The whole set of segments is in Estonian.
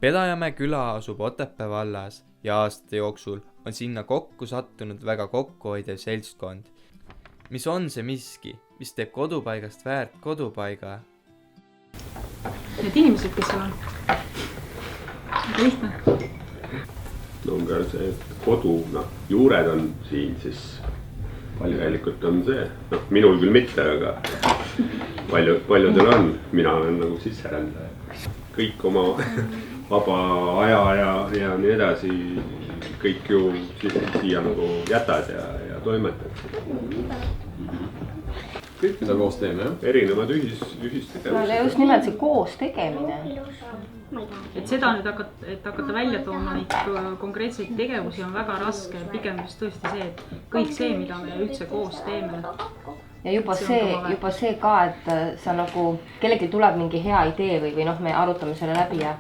Pedajamäe küla asub Otepää vallas ja aastate jooksul on sinna kokku sattunud väga kokkuhoidev seltskond. Mis on see miski, mis teeb kodupaigast väärt kodupaiga? Need inimesed, kes seal on? Lihtne. No on ka see kodu, juured on siin, siis tegelikult on see, minul küll mitte, aga paljudel on. Mina olen nagu sisserändaja. Kõik oma vaba aja ja nii edasi, kõik ju siia nagu jätad ja toimetad. Kõik, mida koos teeme, jah? Erinevad ühistegevused. Just nimelt see koos tegemine. Et seda nüüd hakata välja tooma neid konkreetseid tegevusi on väga raske. Pigem just tõesti see, et kõik see, mida me üldse koos teeme. Ja juba see ka, et sa nagu kellelgi tuleb mingi hea idee või me arutame selle läbi ja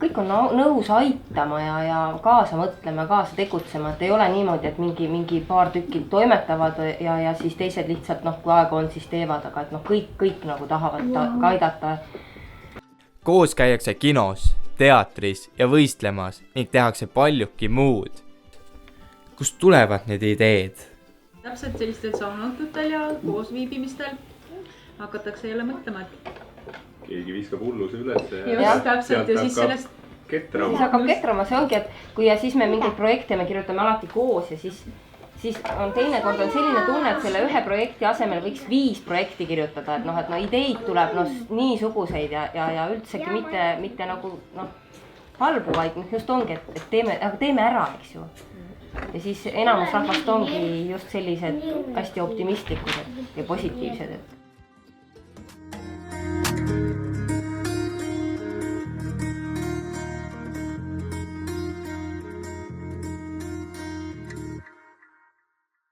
kõik on nõus aitama ja kaasa mõtlema, kaasa tegutsema, et ei ole niimoodi, et mingi paar tükki toimetavad ja siis teised lihtsalt kui aega on, siis teevad, aga et kõik nagu tahavad ka aidata. Koos käiakse kinos, teatris ja võistlemas ning tehakse paljuki muud. Kust tulevad need ideed? Täpselt sellistel saunaõhtutel ja koos viibimistel hakatakse jälle mõtlema, et keegi viskab hulluse üles ja täpselt ja siis sellest ketrama. Siis hakkab ketrama, see ongi, et kui ja siis me mingeid projekte me kirjutame alati koos ja siis on teinekord on selline tunne, et selle ühe projekti asemel võiks 5 projekti kirjutada, et ideid tuleb niisuguseid ja üldsegi mitte nagu halbu, vaid just ongi, et teeme ära, eks ju. Ja siis enamus rahvast ongi just sellised hästi optimistlikud ja positiivsed, et